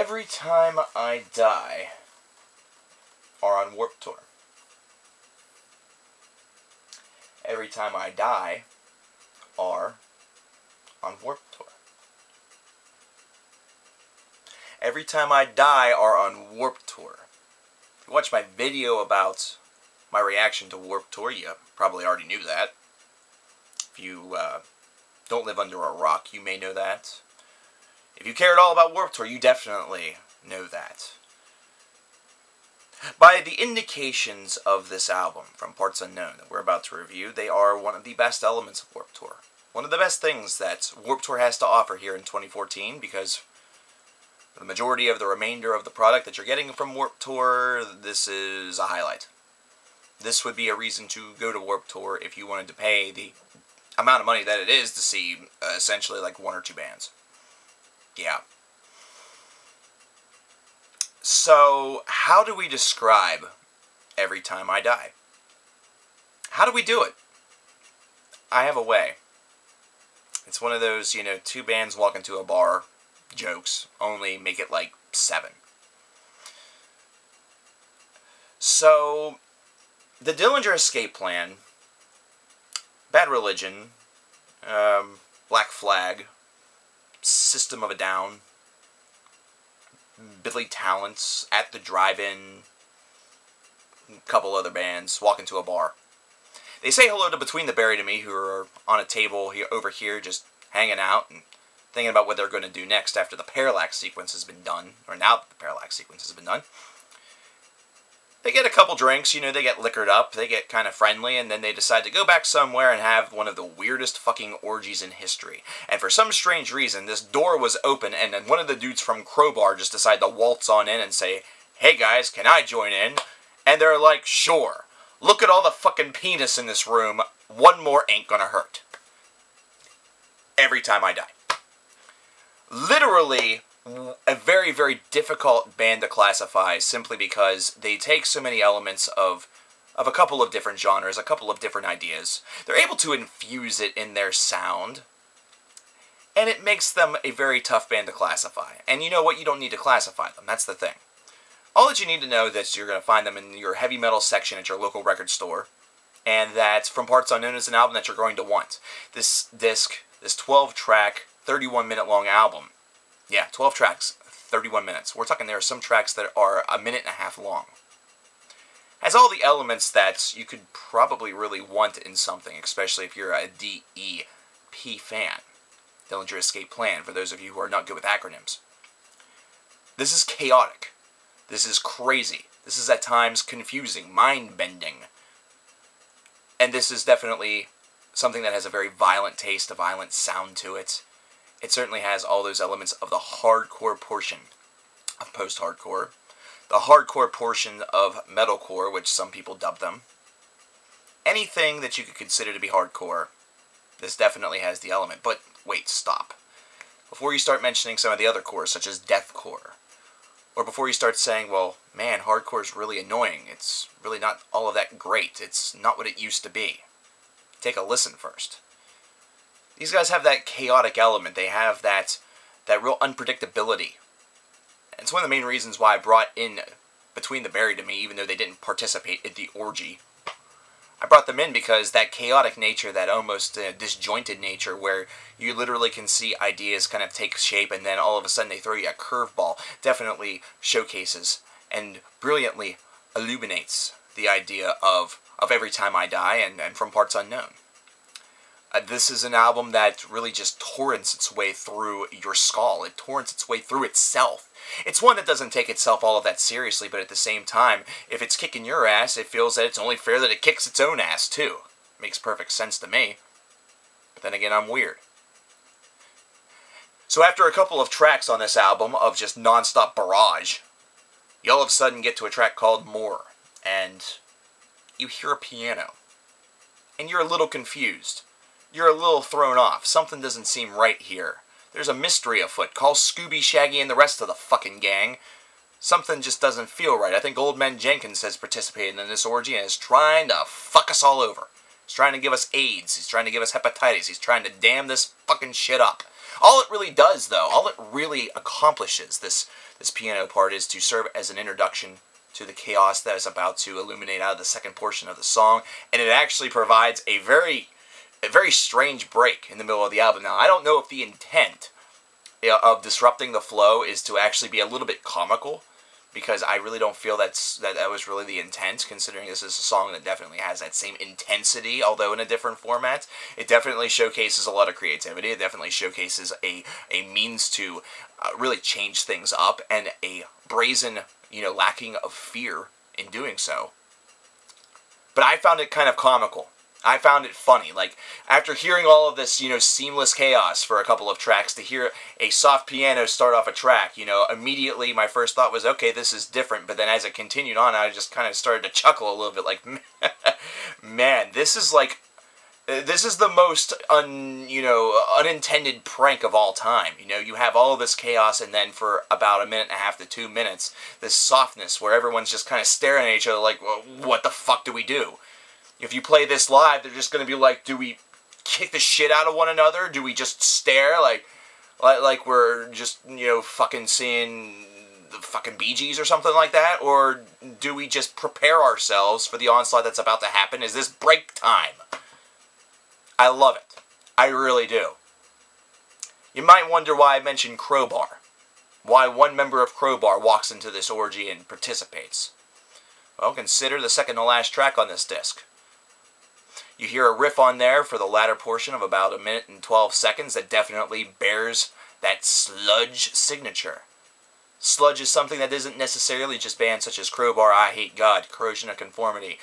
Every Time I Die are on Warped Tour. Every Time I Die are on Warped Tour. Every Time I Die are on Warped Tour. If you watched my video about my reaction to Warped Tour, you probably already knew that. If you don't live under a rock, you may know that. If you care at all about Warped Tour, you definitely know that. By the indications of this album, from Parts Unknown, that we're about to review, they are one of the best elements of Warped Tour. One of the best things that Warped Tour has to offer here in 2014, because for the majority of the remainder of the product that you're getting from Warped Tour, this is a highlight. This would be a reason to go to Warped Tour if you wanted to pay the amount of money that it is to see essentially like one or two bands. Yeah. So, how do we describe Every Time I Die? How do we do it? I have a way. It's one of those, two bands walk into a bar jokes, only make it like 7. So, the Dillinger Escape Plan, Bad Religion, Black Flag, System of a Down, Billy Talents, At the Drive-In, a couple other bands, walk into a bar. They say hello to Between the Buried and Me, who are on a table here, over here just hanging out and thinking about what they're going to do next after the Parallax sequence has been done, or now that the Parallax sequence has been done. They get a couple drinks, they get liquored up, they get kind of friendly, and then they decide to go back somewhere and have one of the weirdest fucking orgies in history. And for some strange reason, this door was open, and then one of the dudes from Crowbar just decided to waltz on in and say, "Hey guys, can I join in?" And they're like, "Sure. Look at all the fucking penis in this room. One more ain't gonna hurt." Every Time I Die. Literally a very, very difficult band to classify simply because they take so many elements of a couple of different genres, a couple of different ideas. They're able to infuse it in their sound, and it makes them a very tough band to classify. And you know what? You don't need to classify them. That's the thing. All that you need to know is that you're going to find them in your heavy metal section at your local record store, and that From Parts Unknown is an album that you're going to want. This disc, this 12-track, 31-minute long album, yeah, 12 tracks, 31 minutes. We're talking there are some tracks that are a minute and a half long. Has all the elements that you could probably really want in something, especially if you're a DEP fan. Dillinger Escape Plan, for those of you who are not good with acronyms. This is chaotic. This is crazy. This is at times confusing, mind-bending. And this is definitely something that has a very violent taste, a violent sound to it. It certainly has all those elements of the hardcore portion of post-hardcore, the hardcore portion of metalcore, which some people dub them. Anything that you could consider to be hardcore, this definitely has the element. But wait, stop. Before you start mentioning some of the other cores, such as deathcore, or before you start saying, well, man, hardcore is really annoying, it's really not all of that great, it's not what it used to be, take a listen first. These guys have that chaotic element. They have that real unpredictability. And it's one of the main reasons why I brought in Between the Buried and Me, even though they didn't participate in the orgy. I brought them in because that chaotic nature, that almost disjointed nature, where you literally can see ideas kind of take shape and then all of a sudden they throw you a curveball, definitely showcases and brilliantly illuminates the idea of Every Time I Die and From Parts Unknown. This is an album that really just torrents its way through your skull. It torrents its way through itself. It's one that doesn't take itself all of that seriously, but at the same time, if it's kicking your ass, it feels that it's only fair that it kicks its own ass, too. Makes perfect sense to me. But then again, I'm weird. So after a couple of tracks on this album of just non-stop barrage, you all of a sudden get to a track called More, and you hear a piano. And you're a little confused. You're a little thrown off. Something doesn't seem right here. There's a mystery afoot. Call Scooby, Shaggy, and the rest of the fucking gang. Something just doesn't feel right. I think Old Man Jenkins has participated in this orgy and is trying to fuck us all over. He's trying to give us AIDS. He's trying to give us hepatitis. He's trying to dam this fucking shit up. All it really does, though, all it really accomplishes, this piano part, is to serve as an introduction to the chaos that is about to illuminate out of the second portion of the song, and it actually provides a very strange break in the middle of the album. Now, I don't know if the intent of disrupting the flow is to actually be a little bit comical, because I really don't feel that was really the intent, considering this is a song that definitely has that same intensity, although in a different format. It definitely showcases a lot of creativity. It definitely showcases a means to really change things up, and a brazen, lacking of fear in doing so. But I found it kind of comical. I found it funny. Like, after hearing all of this, seamless chaos for a couple of tracks, to hear a soft piano start off a track, immediately my first thought was, okay, this is different. But then as it continued on, I just kind of started to chuckle a little bit, like, man, this is the most unintended prank of all time. You have all of this chaos, and then for about 1.5 to 2 minutes, this softness where everyone's just kind of staring at each other like, well, what the fuck do we do? If you play this live, they're just going to be like, do we kick the shit out of one another? Do we just stare like we're just, fucking seeing the fucking Bee Gees or something like that? Or do we just prepare ourselves for the onslaught that's about to happen? Is this break time? I love it. I really do. You might wonder why I mentioned Crowbar. Why one member of Crowbar walks into this orgy and participates. Well, consider the second to last track on this disc. You hear a riff on there for the latter portion of about 1 minute and 12 seconds that definitely bears that sludge signature. Sludge is something that isn't necessarily just bands such as Crowbar, I Hate God, Corrosion of Conformity,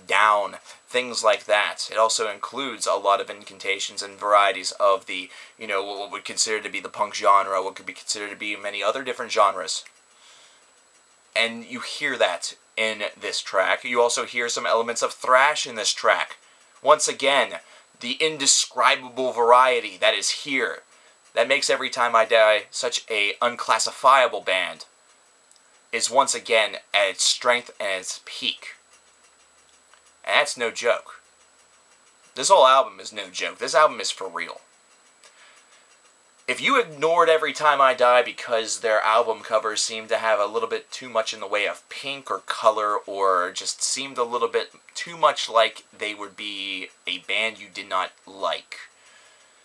Down, things like that. It also includes a lot of incantations and varieties of the, what we consider to be the punk genre, what could be considered to be many other different genres. And you hear that in this track. You also hear some elements of thrash in this track. Once again, the indescribable variety that is here, that makes Every Time I Die such a unclassifiable band, is once again at its strength and its peak. And that's no joke. This whole album is no joke. This album is for real. If you ignored Every Time I Die because their album covers seemed to have a little bit too much in the way of pink or color, or just seemed a little bit too much like they would be a band you did not like,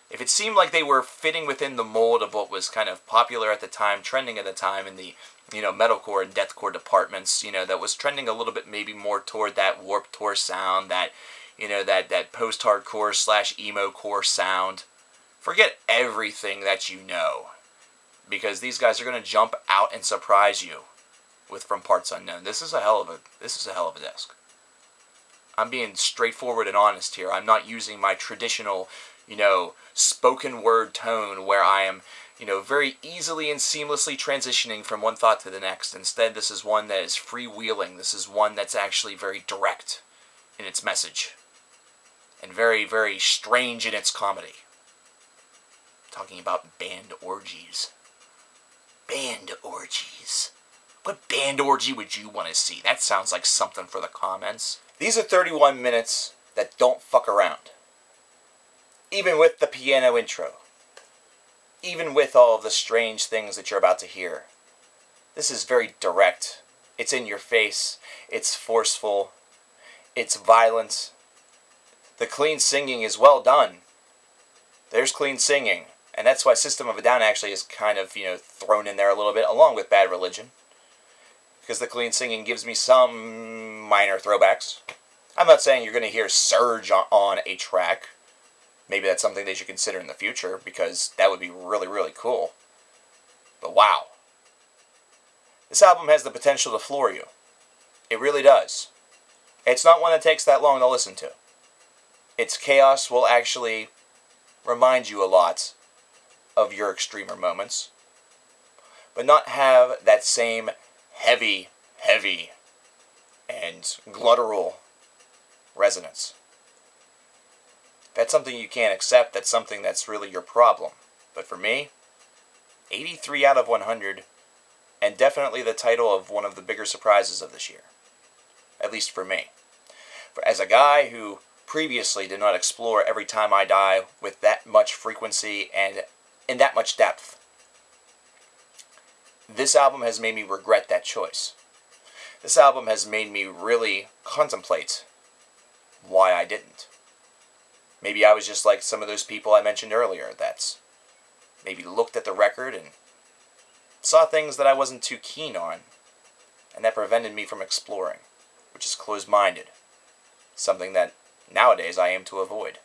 if it seemed like they were fitting within the mold of what was kind of popular at the time, trending at the time in the, metalcore and deathcore departments, that was trending a little bit maybe more toward that Warped Tour sound, that, that post-hardcore / emo-core sound, forget everything that you know, because these guys are going to jump out and surprise you with From Parts Unknown. This is a hell of a disc. I'm being straightforward and honest here. I'm not using my traditional, spoken word tone where I am, very easily and seamlessly transitioning from one thought to the next. Instead, this is one that is freewheeling. This is one that's actually very direct in its message, and very, very strange in its comedy. Talking about band orgies. Band orgies. What band orgy would you want to see? That sounds like something for the comments. These are 31 minutes that don't fuck around. Even with the piano intro. Even with all of the strange things that you're about to hear. This is very direct. It's in your face. It's forceful. It's violent. The clean singing is well done. There's clean singing. And that's why System of a Down actually is kind of, thrown in there a little bit, along with Bad Religion. Because the clean singing gives me some minor throwbacks. I'm not saying you're going to hear Surge on a track. Maybe that's something they should consider in the future, because that would be really, really cool. But wow. This album has the potential to floor you. It really does. It's not one that takes that long to listen to. Its chaos will actually remind you a lot of your extremer moments, but not have that same heavy, and guttural resonance. If that's something you can't accept, that's something that's really your problem. But for me, 83 out of 100, and definitely the title of one of the bigger surprises of this year. At least for me. As a guy who previously did not explore Every Time I Die with that much frequency and in that much depth. This album has made me regret that choice. This album has made me really contemplate why I didn't. Maybe I was just like some of those people I mentioned earlier that maybe looked at the record and saw things that I wasn't too keen on, and that prevented me from exploring, which is closed-minded, something that nowadays I aim to avoid.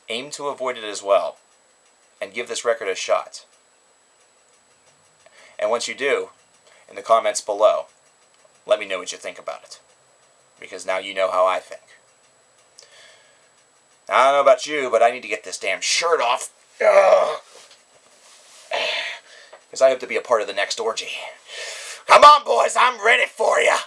Aim to avoid it as well, and give this record a shot. And once you do, in the comments below, let me know what you think about it, because now you know how I think. Now, I don't know about you, but I need to get this damn shirt off, because I hope to be a part of the next orgy. Come on, boys, I'm ready for you.